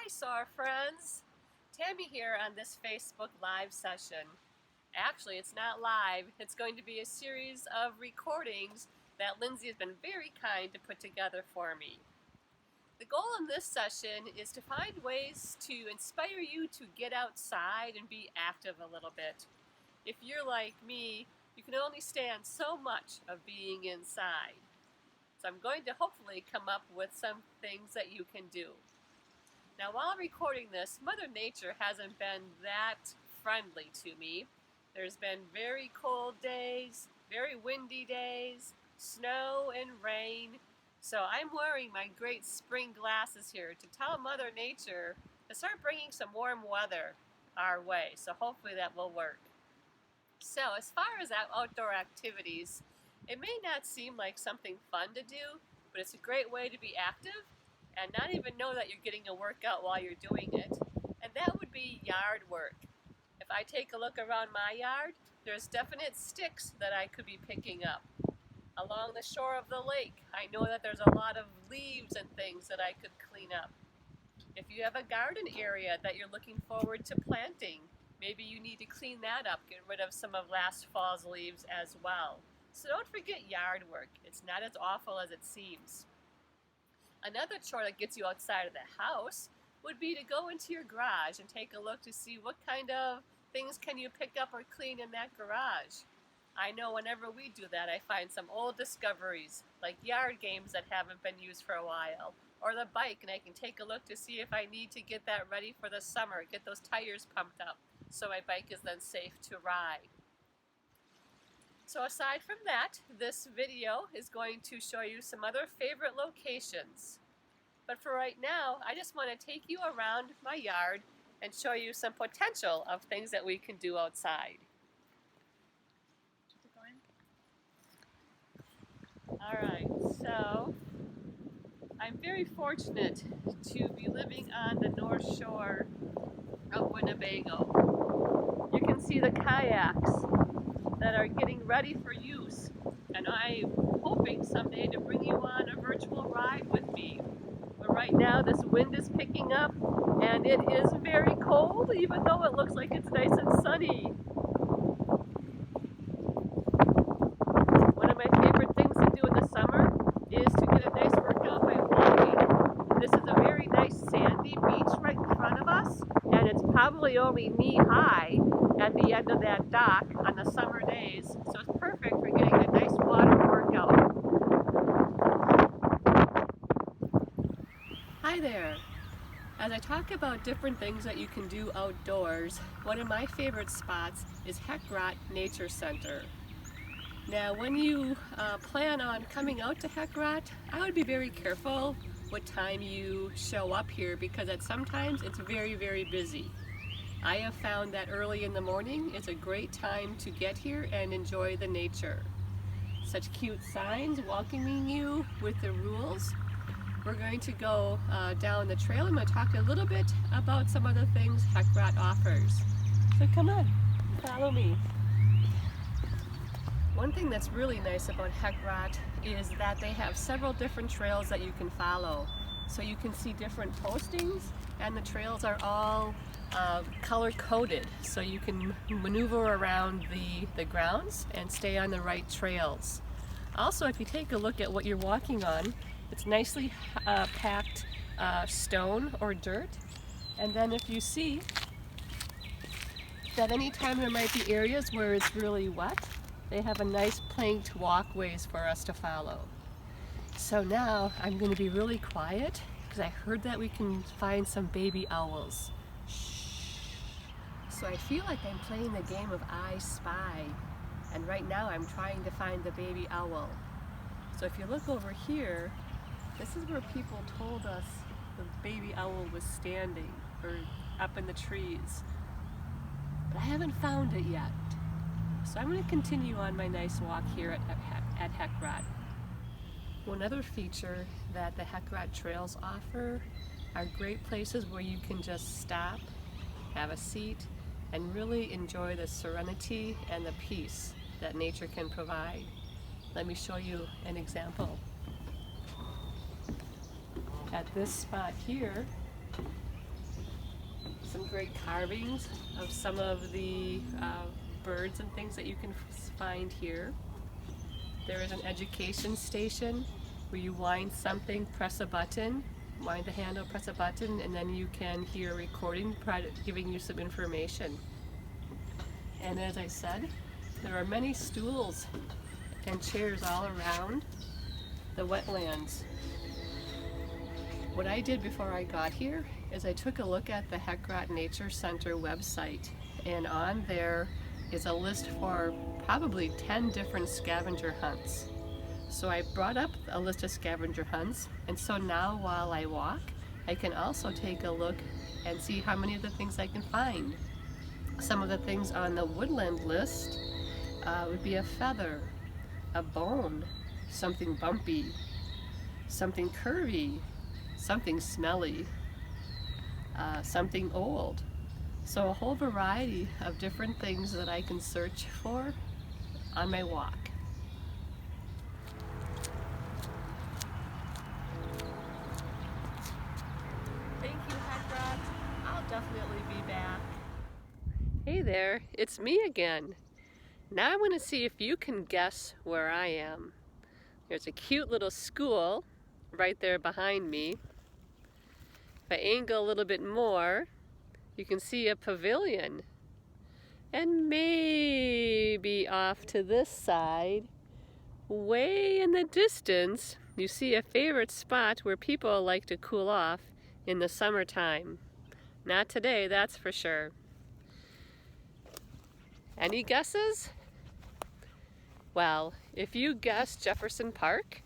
Hi, SAR friends. Tammy here on this Facebook Live session. Actually, it's not live. It's going to be a series of recordings that Lindsay has been very kind to put together for me. The goal in this session is to find ways to inspire you to get outside and be active a little bit. If you're like me, you can only stand so much of being inside. So I'm going to hopefully come up with some things that you can do. Now, while recording this, Mother Nature hasn't been that friendly to me. There's been very cold days, very windy days, snow and rain. So I'm wearing my great spring glasses here to tell Mother Nature to start bringing some warm weather our way. So hopefully that will work. So as far as outdoor activities, it may not seem like something fun to do, but it's a great way to be active and not even know that you're getting a workout while you're doing it. And that would be yard work. If I take a look around my yard, there's definite sticks that I could be picking up. Along the shore of the lake, I know that there's a lot of leaves and things that I could clean up. If you have a garden area that you're looking forward to planting, maybe you need to clean that up, get rid of some of last fall's leaves as well. So don't forget yard work. It's not as awful as it seems. Another chore that gets you outside of the house would be to go into your garage and take a look to see what kind of things can you pick up or clean in that garage. I know whenever we do that, I find some old discoveries, like yard games that haven't been used for a while, or the bike, and I can take a look to see if I need to get that ready for the summer, get those tires pumped up, so my bike is then safe to ride. So aside from that, this video is going to show you some other favorite locations. But for right now, I just want to take you around my yard and show you some potential of things that we can do outside. Alright, so I'm very fortunate to be living on the north shore of Winnebago. You can see the kayaks that are getting ready for use, and I'm hoping someday to bring you on a virtual ride with me. But right now this wind is picking up and it is very cold, even though it looks like it's nice and sunny. One of my favorite things to do in the summer is to get a nice workout by walking. This is a very nice sandy beach right in front of us, and it's probably only knee-high at the end of that dock on the summer days, so it's perfect for getting a nice water workout. Hi there! As I talk about different things that you can do outdoors, one of my favorite spots is Heckrot Nature Center. Now when you plan on coming out to Heckrot, I would be very careful what time you show up here, because sometimes it's very, very busy. I have found that early in the morning is a great time to get here and enjoy the nature. Such cute signs welcoming you with the rules. We're going to go down the trail. I'm going to talk a little bit about some of the things Heckrot offers. So come on, follow me. One thing that's really nice about Heckrot is that they have several different trails that you can follow. So you can see different postings, and the trails are all color-coded, so you can maneuver around the grounds and stay on the right trails. Also, if you take a look at what you're walking on, it's nicely packed stone or dirt, and then if you see that anytime there might be areas where it's really wet, they have a nice planked walkways for us to follow. So now I'm going to be really quiet because I heard that we can find some baby owls. So I feel like I'm playing the game of I Spy, and right now I'm trying to find the baby owl. So if you look over here, this is where people told us the baby owl was standing, or up in the trees. But I haven't found it yet. So I'm going to continue on my nice walk here at Heckrot. One other feature that the Heckrot trails offer are great places where you can just stop, have a seat, and really enjoy the serenity and the peace that nature can provide. Let me show you an example. At this spot here, Some great carvings of some of the birds and things that you can find here. There is an education station where you wind something, press a button, wind the handle, press a button, and then you can hear a recording giving you some information. And as I said, there are many stools and chairs all around the wetlands. What I did before I got here is I took a look at the Heckrot Nature Center website, and on there is a list for probably 10 different scavenger hunts. So I brought up a list of scavenger hunts, and so now while I walk, I can also take a look and see how many of the things I can find. Some of the things on the woodland list would be a feather, a bone, something bumpy, something curvy, something smelly, something old. So a whole variety of different things that I can search for on my walk. Thank you, Heckrot. I'll definitely be back. Hey there, it's me again. Now I'm going to see if you can guess where I am. There's a cute little school right there behind me. If I angle a little bit more, you can see a pavilion. And maybe off to this side, way in the distance, you see a favorite spot where people like to cool off in the summertime. Not today, that's for sure. Any guesses? Well, if you guessed Jefferson Park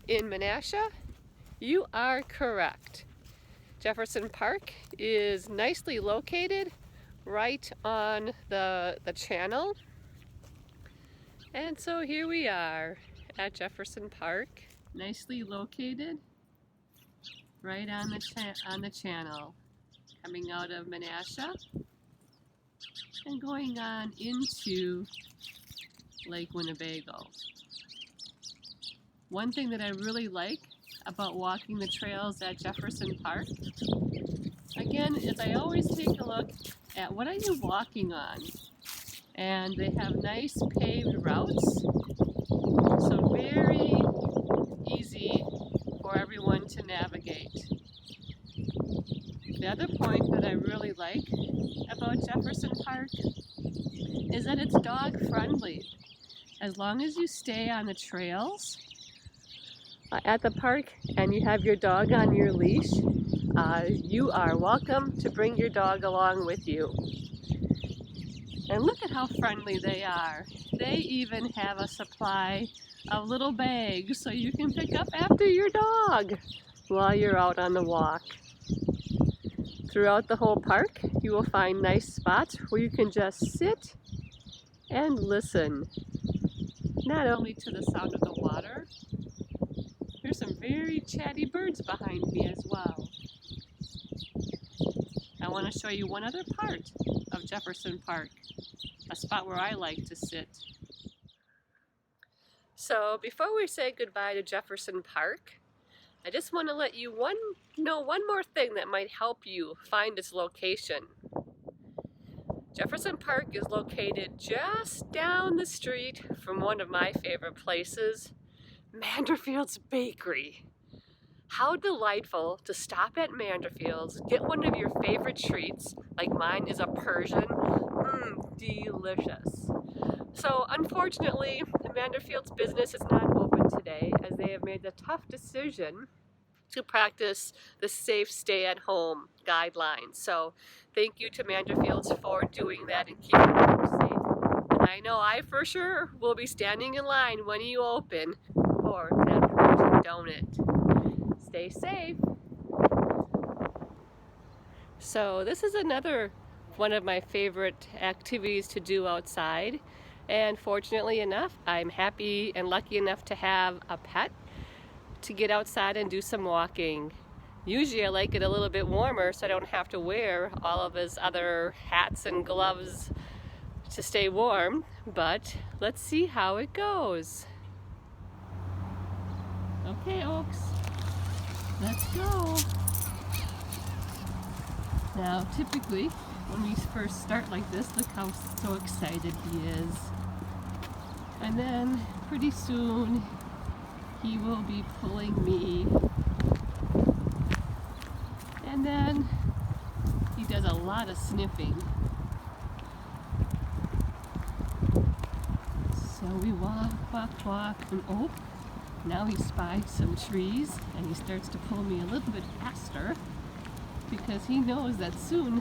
in Menasha, you are correct. Jefferson Park is nicely located right on the channel. And so here we are at Jefferson Park, nicely located right on the channel, coming out of Menasha and going on into Lake Winnebago. One thing that I really like about walking the trails at Jefferson Park, again, is I always take a look at what are you walking on. And they have nice paved routes, so very easy for everyone to navigate. The other point that I really like about Jefferson Park is that it's dog friendly. As long as you stay on the trails at the park and you have your dog on your leash, you are welcome to bring your dog along with you. And look at how friendly they are. They even have a supply of little bags so you can pick up after your dog while you're out on the walk. Throughout the whole park, you will find nice spots where you can just sit and listen. Not only to the sound of the water, there's some very chatty birds behind me as well. I want to show you one other part of Jefferson Park, a spot where I like to sit. So before we say goodbye to Jefferson Park, I just want to let you know one more thing that might help you find its location. Jefferson Park is located just down the street from one of my favorite places, Manderfield's Bakery. How delightful to stop at Manderfield's, get one of your favorite treats, like mine is a Persian. Delicious. So unfortunately, Manderfield's business is not open today as they have made the tough decision to practice the safe stay-at-home guidelines. So thank you to Manderfield's for doing that and keeping people safe. And I know I for sure will be standing in line when you open for that Persian donut. Stay safe. So this is another one of my favorite activities to do outside. And fortunately enough, I'm happy and lucky enough to have a pet to get outside and do some walking. Usually I like it a little bit warmer so I don't have to wear all of his other hats and gloves to stay warm, but let's see how it goes. Okay, Oaks, let's go. Now, typically, when we first start like this, look how so excited he is. And then, pretty soon, he will be pulling me. And then, he does a lot of sniffing. So we walk, and oh, now he spies some trees, and he starts to pull me a little bit faster, because he knows that soon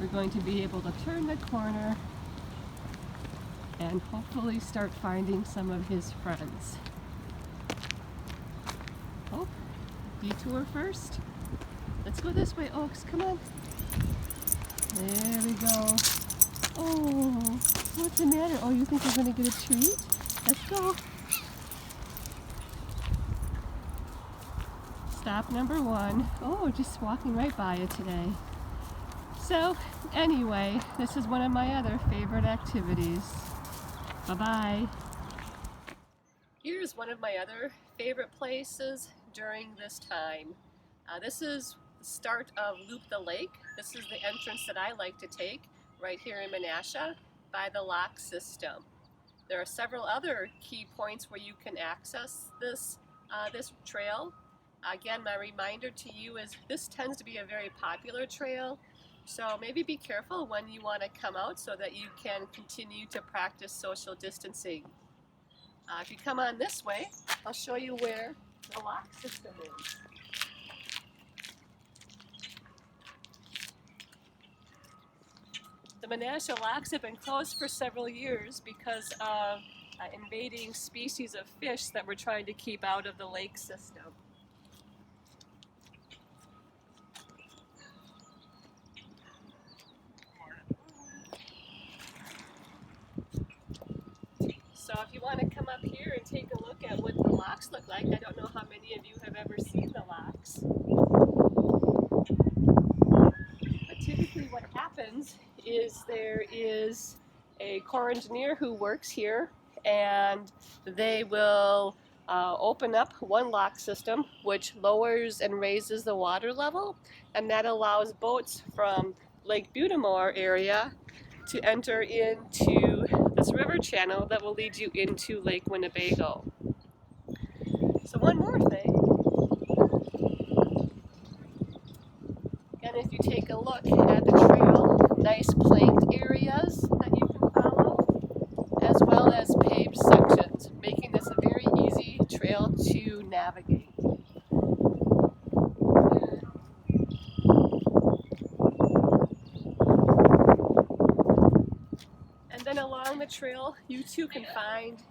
we're going to be able to turn the corner and hopefully start finding some of his friends. Oh, detour first. Let's go this way, Oaks, come on. There we go. Oh, what's the matter? Oh, you think you're going to get a treat? Let's go. Stop number 1. Oh, just walking right by you today. So, anyway, this is one of my other favorite activities. Bye-bye. Here's one of my other favorite places during this time. This is the start of Loop the Lake. This is the entrance that I like to take right here in Menasha by the lock system. There are several other key points where you can access this trail. Again, my reminder to you is this tends to be a very popular trail, so maybe be careful when you want to come out so that you can continue to practice social distancing. If you come on this way, I'll show you where the lock system is. The Menasha locks have been closed for several years because of invading species of fish that we're trying to keep out of the lake system. So if you want to come up here and take a look at what the locks look like, I don't know how many of you have ever seen the locks. But typically what happens is there is a Corps engineer who works here, and they will open up one lock system which lowers and raises the water level, and that allows boats from Lake Butamore area to enter into this river channel that will lead you into Lake Winnebago. So one more thing, and if you take a look at the trail, nice planked areas that you can follow, as well as paved sections, making this a very easy trail to navigate. And then along the trail, you too can find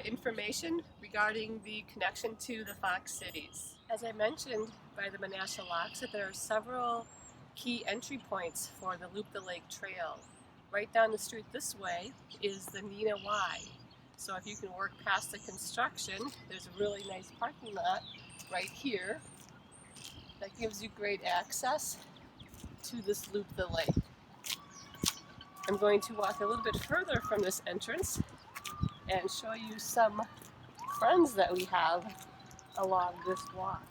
information regarding the connection to the Fox cities. As I mentioned by the Menasha locks, that there are several key entry points for the Loop the Lake Trail. Right down the street this way is the Nina Y. So if you can work past the construction, there's a really nice parking lot right here that gives you great access to this Loop the Lake. I'm going to walk a little bit further from this entrance and show you some friends that we have along this walk.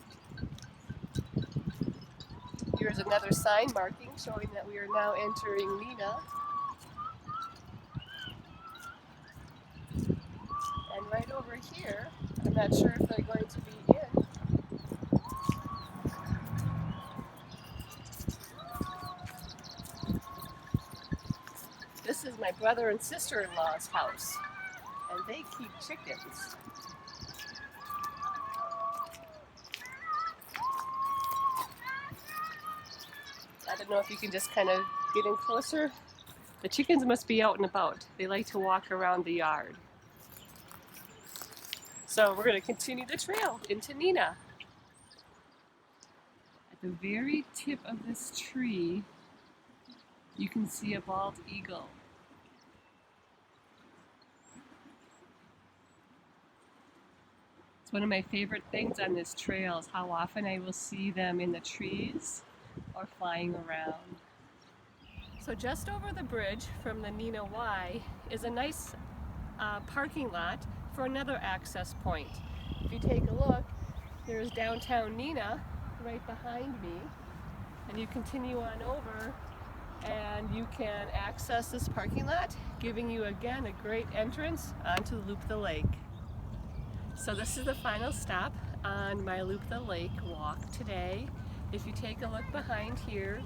Here's another sign marking showing that we are now entering Nina. And right over here, I'm not sure if they're going to be in. This is my brother and sister-in-law's house, and they keep chickens. I don't know if you can just kind of get in closer. The chickens must be out and about. They like to walk around the yard. So we're going to continue the trail into Nina. At the very tip of this tree, you can see a bald eagle. It's one of my favorite things on this trail is how often I will see them in the trees or flying around. So just over the bridge from the Nina Y is a nice parking lot for another access point. If you take a look, there's downtown Nina right behind me. and you continue on over and you can access this parking lot, giving you again a great entrance onto Loop the Lake. So this is the final stop on my Loop the Lake walk today. If you take a look behind here,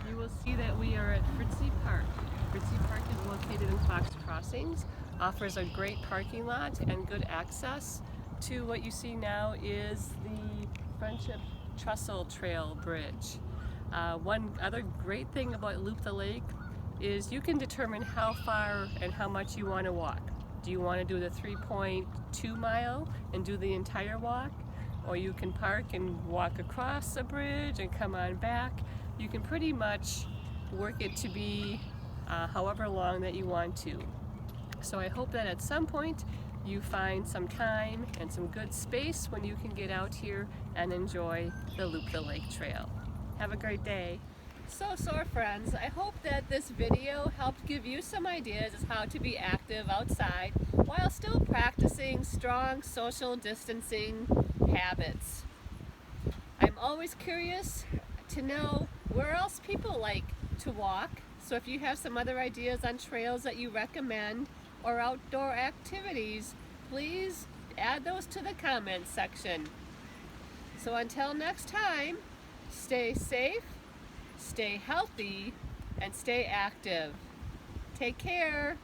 you will see that we are at Fritzie Park. Fritzie Park is located in Fox Crossings, offers a great parking lot and good access to what you see now is the Friendship Trestle Trail Bridge. One other great thing about Loop the Lake is you can determine how far and how much you want to walk. Do you want to do the 3.2 mile and do the entire walk? Or you can park and walk across a bridge and come on back. You can pretty much work it to be however long that you want to. So I hope that at some point you find some time and some good space when you can get out here and enjoy the Loop the Lake Trail. Have a great day. So friends, I hope that this video helped give you some ideas as how to be active outside while still practicing strong social distancing habits. I'm always curious to know where else people like to walk, so if you have some other ideas on trails that you recommend or outdoor activities, please add those to the comments section. So until next time, stay safe, stay healthy, and stay active. Take care.